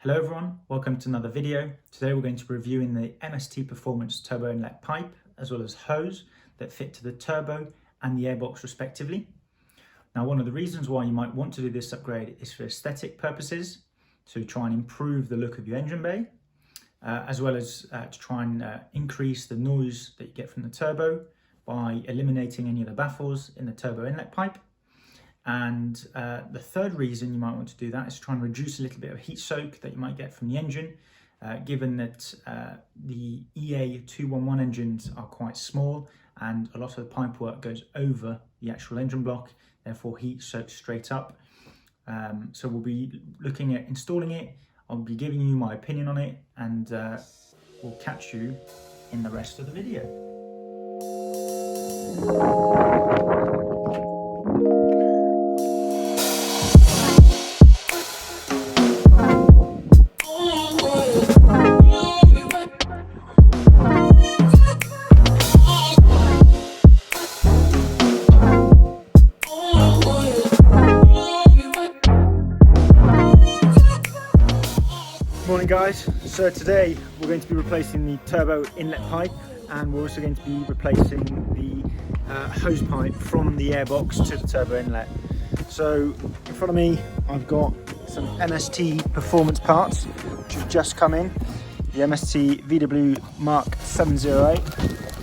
Hello everyone, welcome to another video. Today we're going to be reviewing the MST Performance Turbo Inlet pipe as well as hose that fit to the turbo and the airbox respectively. Now one of the reasons why you might want to do this upgrade is for aesthetic purposes, to try and improve the look of your engine bay, as well as to try and increase the noise that you get from the turbo by eliminating any of the baffles in the turbo inlet pipe. And the third reason you might want to do that is to try and reduce a little bit of heat soak that you might get from the engine, given that the EA211 engines are quite small and a lot of the pipe work goes over the actual engine block, therefore heat soaks straight up. So we'll be looking at installing it, I'll be giving you my opinion on it, and we'll catch you in the rest of the video. Morning guys, so today we're going to be replacing the turbo inlet pipe, and we're also going to be replacing the hose pipe from the airbox to the turbo inlet. So in front of me I've got some MST performance parts which have just come in, the MST VW Mark 708.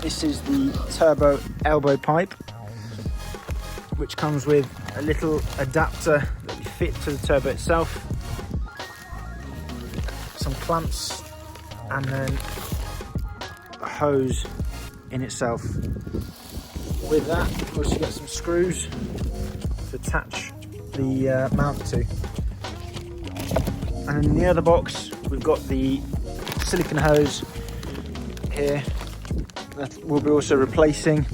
This is the turbo elbow pipe, which comes with a little adapter that we fit to the turbo itself, some clamps, and then a hose in itself. With that, we also get some screws to attach the mount to. And in the other box, we've got the silicone hose here that we'll be also replacing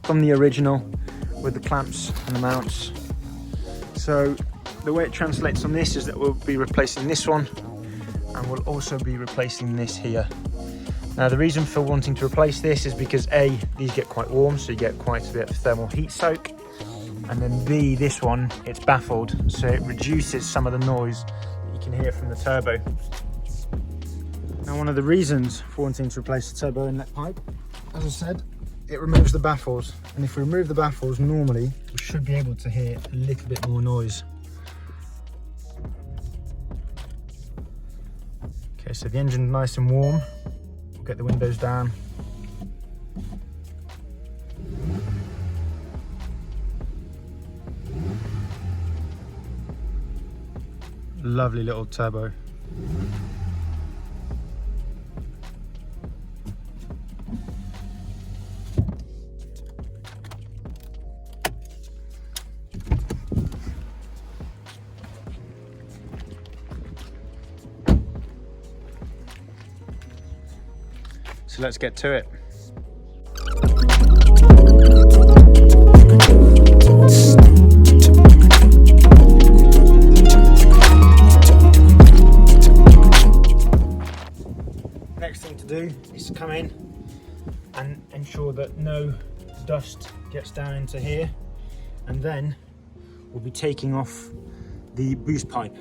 from the original with the clamps and the mounts. So the way it translates on this is that we'll be replacing this one, and we'll also be replacing this here. Now the reason for wanting to replace this is because A, these get quite warm, so you get quite a bit of thermal heat soak, and then B, this one, it's baffled, so it reduces some of the noise that you can hear from the turbo. Now one of the reasons for wanting to replace the turbo inlet pipe, as I said, it removes the baffles, and if we remove the baffles, normally we should be able to hear a little bit more noise. Okay, so the engine's nice and warm. We'll get the windows down. Lovely little turbo. So let's get to it. Next thing to do is to come in and ensure that no dust gets down into here, and then we'll be taking off the boost pipe.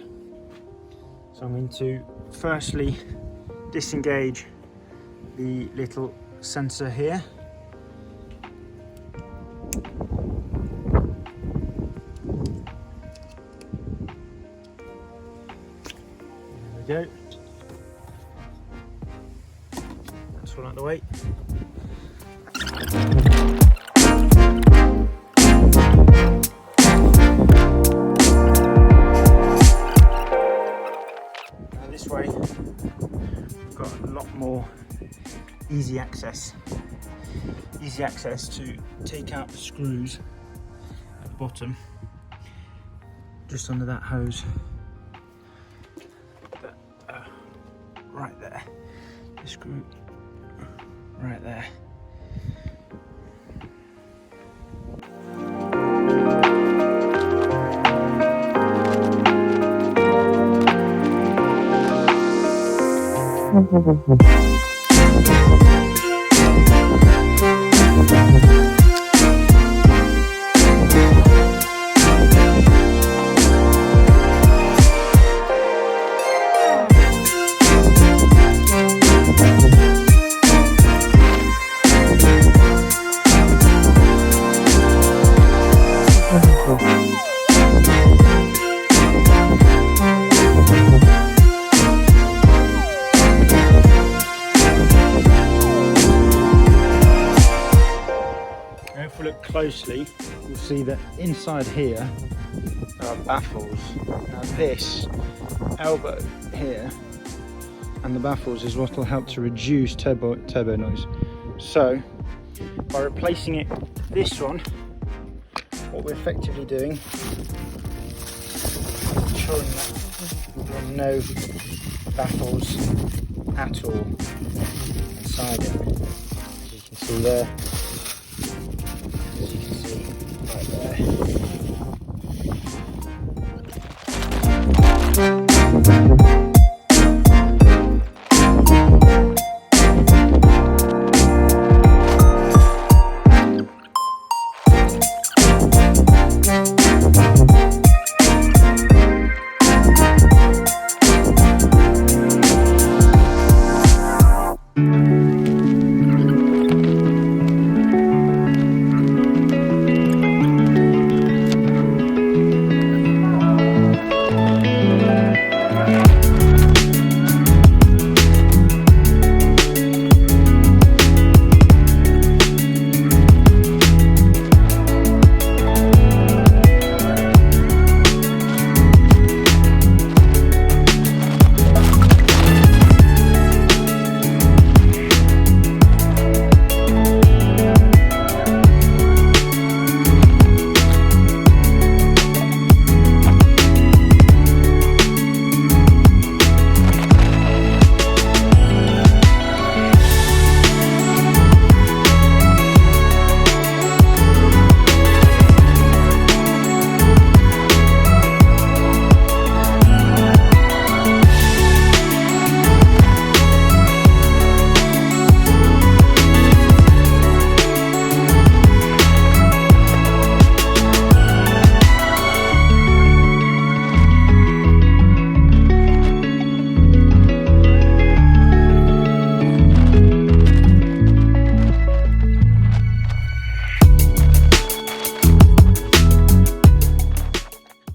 So I'm going to firstly disengage the little sensor here. There we go. That's one out of the way. Now this way, we've got a lot more easy access to take out the screws at the bottom, just under that hose, right there, the screw right there. see that inside here there are baffles. Now this elbow here and the baffles is what will help to reduce turbo noise. So by replacing it with this one, what we're effectively doing is ensuring that there are no baffles at all inside it. As you can see there, as you can see right there.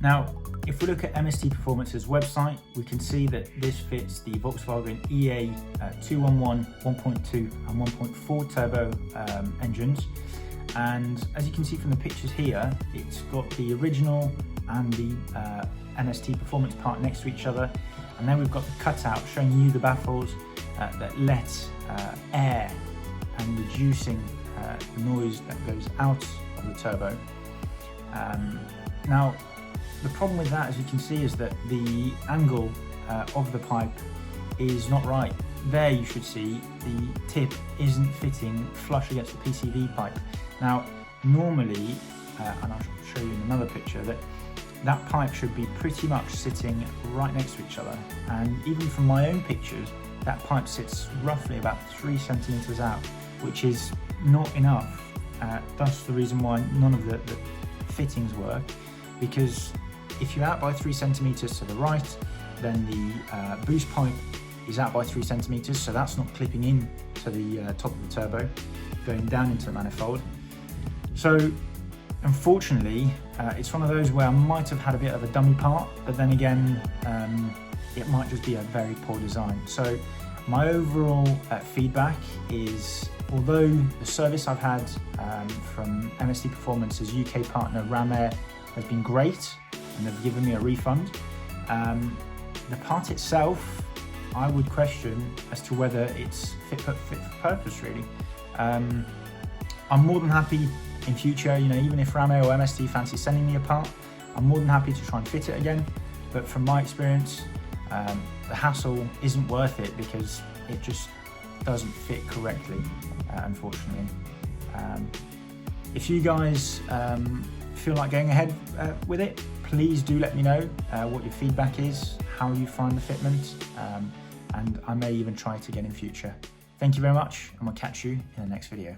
Now, if we look at MST Performance's website, we can see that this fits the Volkswagen EA 211, 1.2 and 1.4 turbo engines. And as you can see from the pictures here, it's got the original and the MST Performance part next to each other. And then we've got the cutout showing you the baffles that let air and reducing the noise that goes out of the turbo. Now, the problem with that, as you can see, is that the angle of the pipe is not right. There you should see the tip isn't fitting flush against the PCV pipe. Now, normally, and I'll show you in another picture, that pipe should be pretty much sitting right next to each other. And even from my own pictures, that pipe sits roughly about 3 centimeters out, which is not enough. That's the reason why none of the fittings work, because if you're out by 3 centimeters to the right, then the boost pipe is out by 3 centimeters, so that's not clipping in to the top of the turbo, going down into the manifold. So unfortunately, it's one of those where I might have had a bit of a dummy part, but then again, it might just be a very poor design. So my overall feedback is, although the service I've had from MST Performance's UK partner Ram Air has been great, and they've given me a refund, the part itself I would question as to whether it's fit for purpose, really. I'm more than happy in future, even if Ram Air or MST fancy sending me a part, I'm more than happy to try and fit it again. But from my experience, the hassle isn't worth it because it just doesn't fit correctly, unfortunately. If you guys feel like going ahead with it, please do let me know what your feedback is, how you find the fitment, and I may even try it again in future. Thank you very much, and we'll catch you in the next video.